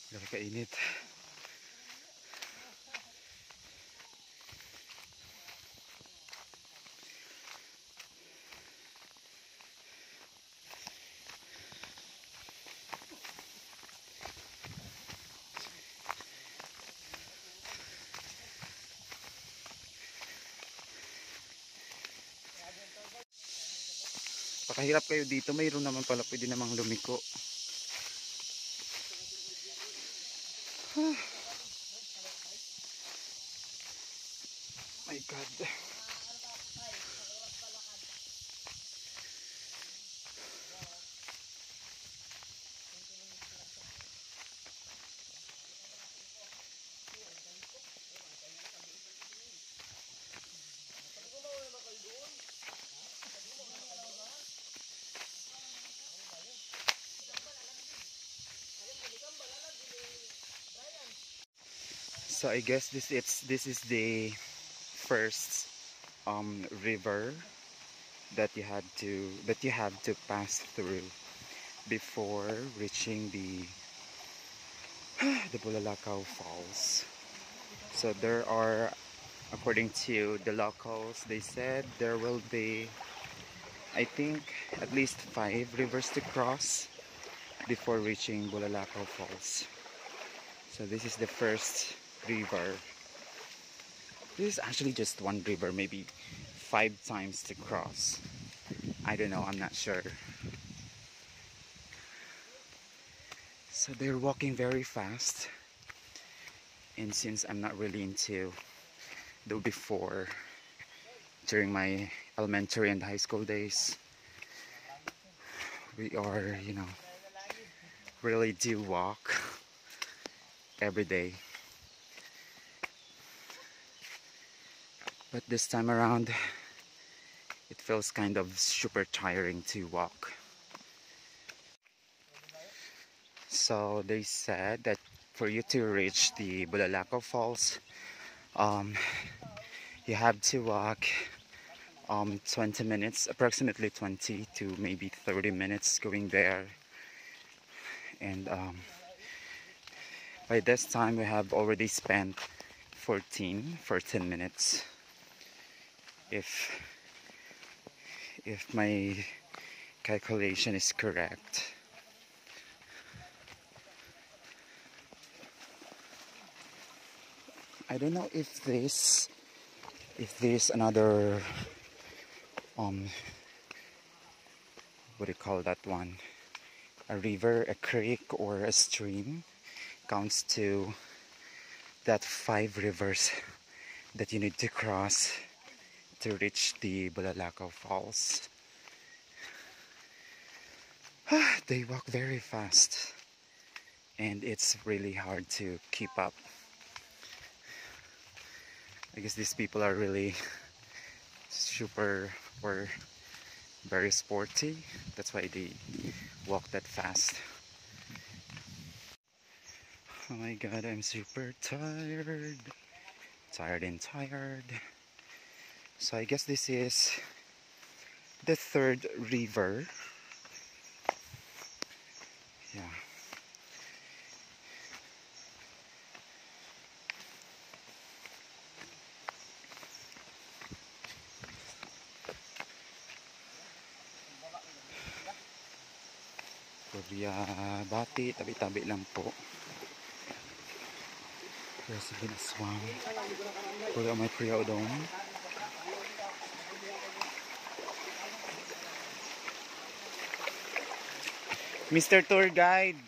Grabe kainit. Pakahirap kayo dito, mayroon naman pala pwede namang lumiko. My God. So I guess this is the first river that you have to pass through before reaching the the Bulalakaw Falls. So there are, according to the locals, they said there will be, I think, at least 5 rivers to cross before reaching Bulalakaw Falls. So this is the first river. This is actually just one river, maybe 5 times to cross. I don't know, I'm not sure. So they're walking very fast. And since I'm not really into though before, during my elementary and high school days, we are, really do walk every day. But this time around, it feels kind of super tiring to walk. So they said that for you to reach the Bulalakaw Falls, you have to walk 20 minutes, approximately 20 to maybe 30 minutes going there. And by this time we have already spent 14 minutes, if my calculation is correct. I don't know if this another what do you call that one, a river, a creek, or a stream counts to that 5 rivers that you need to cross to reach the Bulalakaw Falls. They walk very fast and it's really hard to keep up. I guess these people are really super or very sporty. That's why they walk that fast. Oh my God, I'm super tired. Tired. So I guess this is the 3rd river. Yeah. Bati, tabi-tabi lang po. Resident Swamp. Kuya may Priya Udong. Mr. Tour Guide.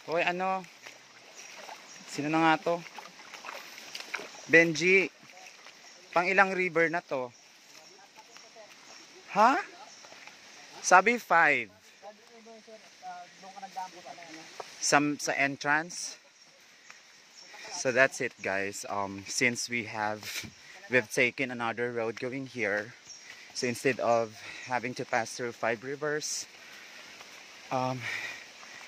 Hoy, ano? Sino na nga to? Benji. Pang ilang river na to? Ha? Sabi 5. Some sa entrance. So that's it, guys. Since we've taken another road going here, so instead of having to pass through 5 rivers, um,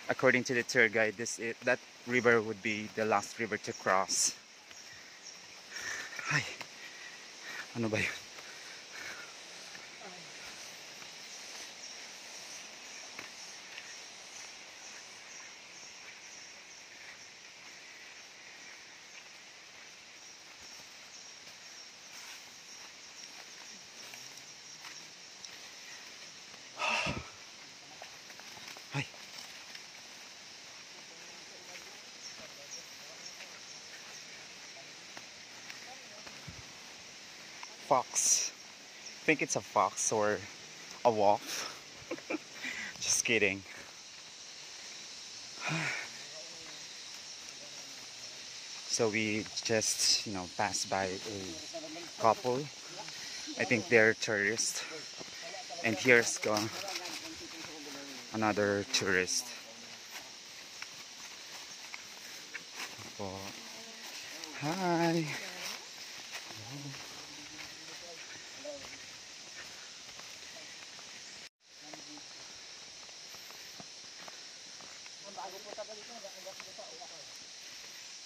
according to the tour guide, that river would be the last river to cross. Ay, ano ba yun? Ay. Fox. I think it's a fox or a wolf. Just kidding. So we just, passed by a couple. I think they're tourists. And here's another tourist. Oh. Hi.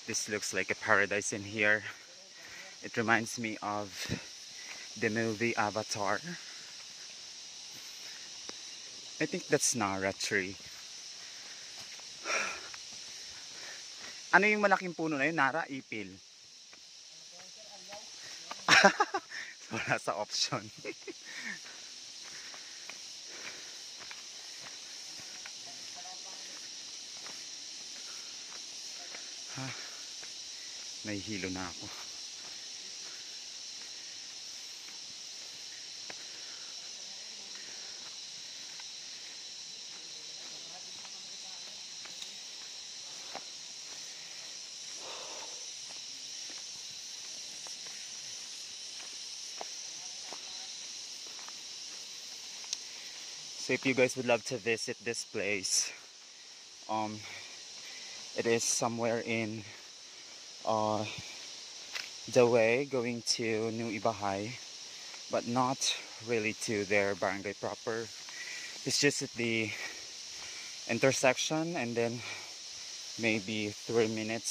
This looks like a paradise in here. It reminds me of the movie Avatar. I think that's Nara tree. Ano yung malaking puno na yun? Nara, ipil. Wala sa option. Nahihilo na ako. So if you guys would love to visit this place, it is somewhere in the way going to New Ibahay, but not really to their barangay proper. It's just at the intersection, and then maybe 3 minute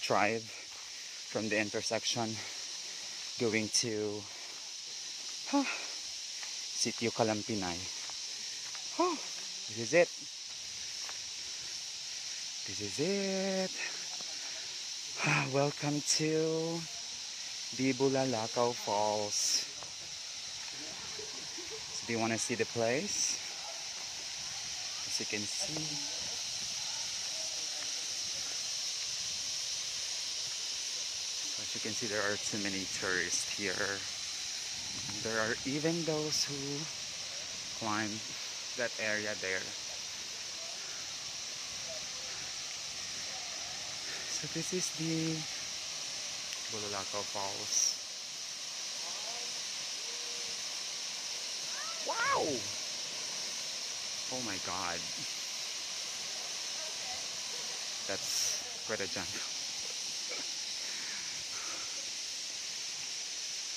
drive from the intersection going to Sitio Kalampinay. This is it. This is it. Welcome to Bibulalakaw Falls. So do you want to see the place? As you can see, there are too many tourists here. There are even those who climb that area there. So this is the Bulalakaw Falls. Wow! Oh my god. That's quite a jump.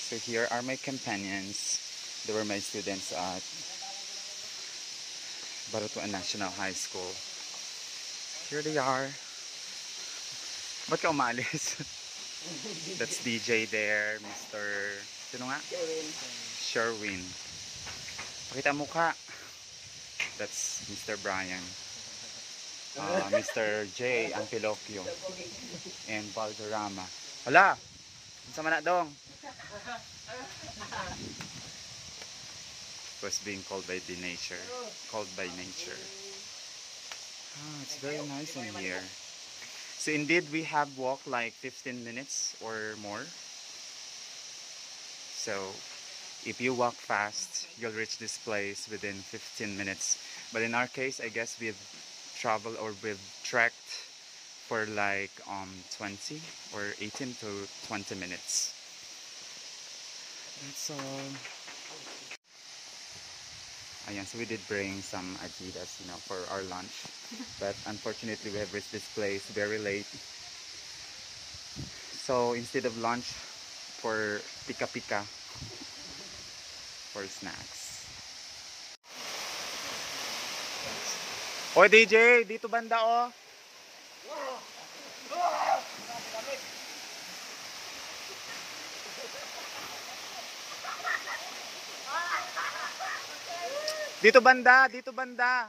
So here are my companions. They were my students at Baratuan National High School. Here they are. Ba't ka umalis? That's DJ there, Mr. Sino nga? Sherwin. Pakita mukha. That's Mr. Brian. Mr. J. Ampilocchio. And Valderrama. Hala! Sa manadong. Was being called by nature. It's very nice in here. So indeed we have walked like 15 minutes or more. So if you walk fast, you'll reach this place within 15 minutes. But in our case, I guess we've traveled or we've trekked for like 20 or 18 to 20 minutes. That's all. Ayan, so we did bring some Adidas, you know, for our lunch. But unfortunately, we have reached this place very late. So instead of lunch, for pika pika, for snacks. O DJ, dito banda oh. Dito banda, dito banda.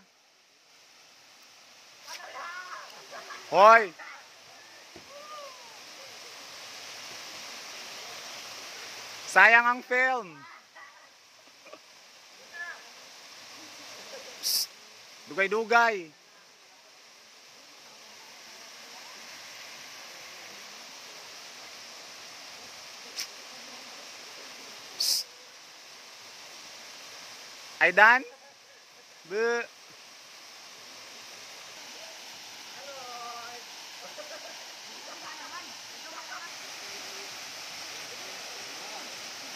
Hoy. Sayang ang film. Psst. Dugay-dugay. Psst. Aidan? Bu.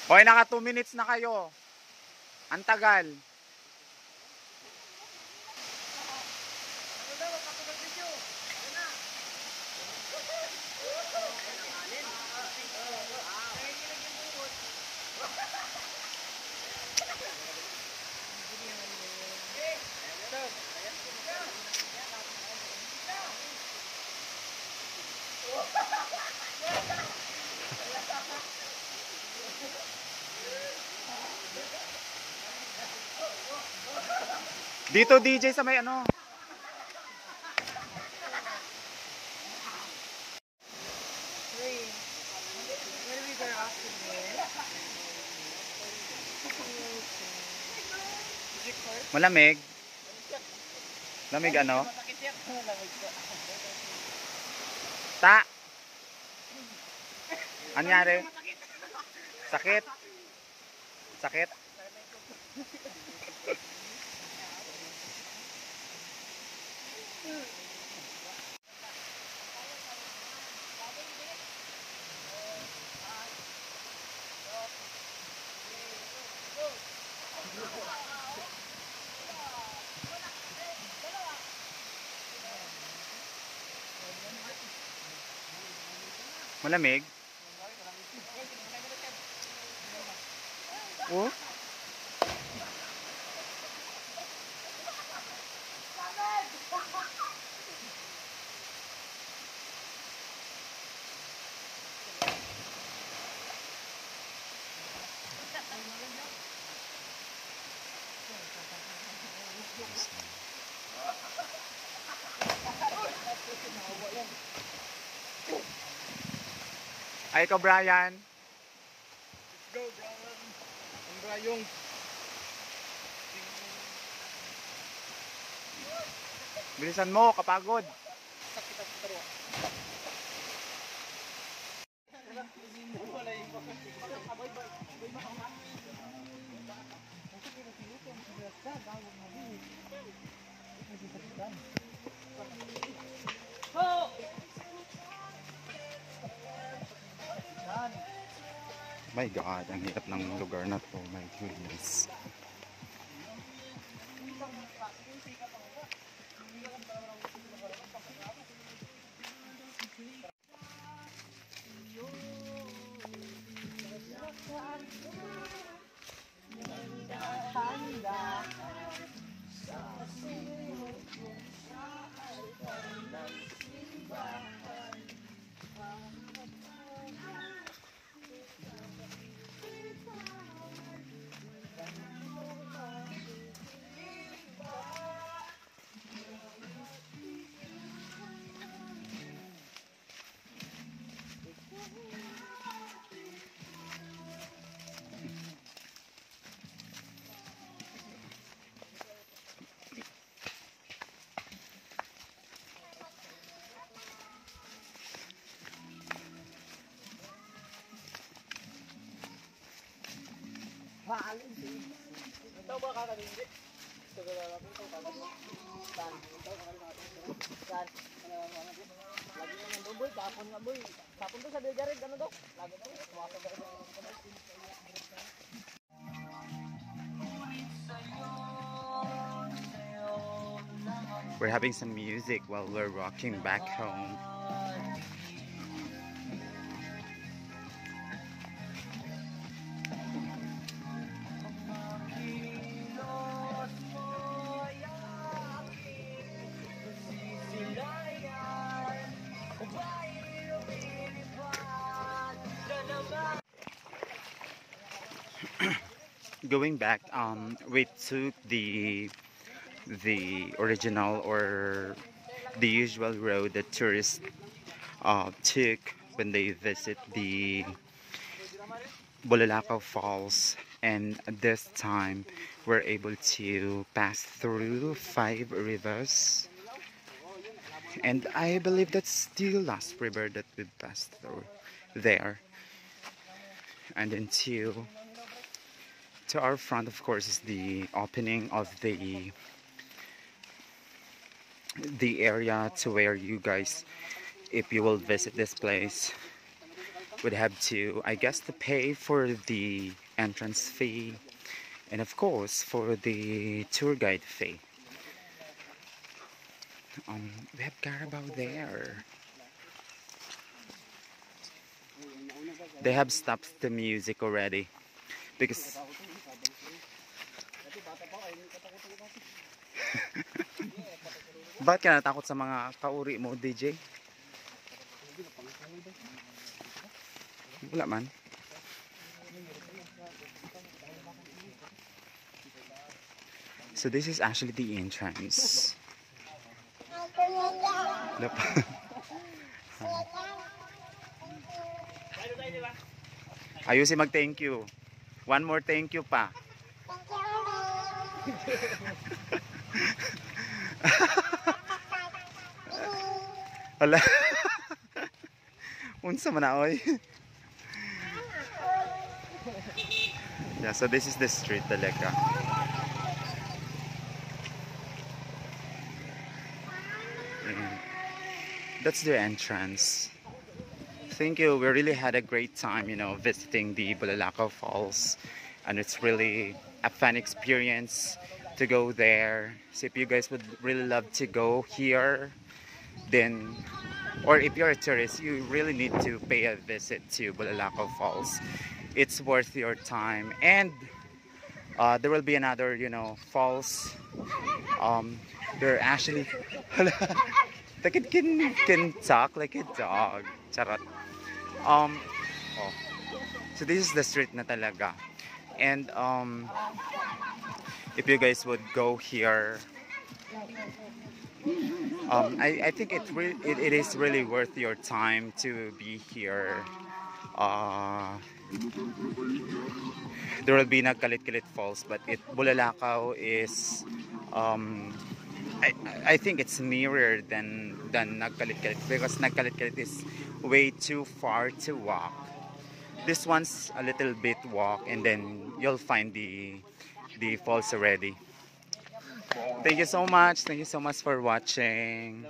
Hoy, naka 2 minutes na kayo. Ang tagal. Dito DJ sa may ano. Malamig. Lamig ano? Ta. Anyari? Sakit. Sakit. Malamig? Oh? Ay, ikaw Brian. Let's go, Brian. Ang Brayong. Bilisan mo, kapagod. Sakit ang tarwa. My God, ang hirap ng lugar na to. My goodness. Ito ba kakalindi? Ito ba kakalindi? Ito kakalindi? Saan? Ito kakalindi? Saan? Lagi naman doon boy, tapon nga boy. Tapon doon sa Biljared, ano daw? Lagi daw, tumakot ka rin. We're having some music while we're walking back home. Going back, we took the original or the usual road that tourists took when they visit the Bulalakaw Falls, and this time we're able to pass through 5 rivers, and I believe that's the last river that we passed through there. And then to our front, of course, is the opening of the area to where you guys, if you will visit this place, would have to, I guess, to pay for the entrance fee and of course for the tour guide fee. We have Carabao there. They have stopped the music already because bakit ka natakot sa mga kauri mo, DJ? Wala man. So this is actually the entrance. Ayusin mag-thank you. One more thank you pa. Wala. Unsa man na oy. Yeah, so this is the street talaga. And that's the entrance. Thank you. We really had a great time, visiting the Bulalakaw Falls, and it's really a fun experience to go there. So if you guys would really love to go here, then, or if you're a tourist, you really need to pay a visit to Bulalakaw Falls. It's worth your time, and there will be another, falls. They're actually, the kid can talk like a dog. Charot. Oh. So this is the street na talaga, and if you guys would go here, I think it is really worth your time to be here. There will be Nagkalit-Kalit Falls, but Bulalakaw is I think it's nearer than Nagkalit-Kalit, because Nagkalit-Kalit is way too far to walk. This one's a little bit walk, and then you'll find the falls already. Thank you so much. Thank you so much for watching.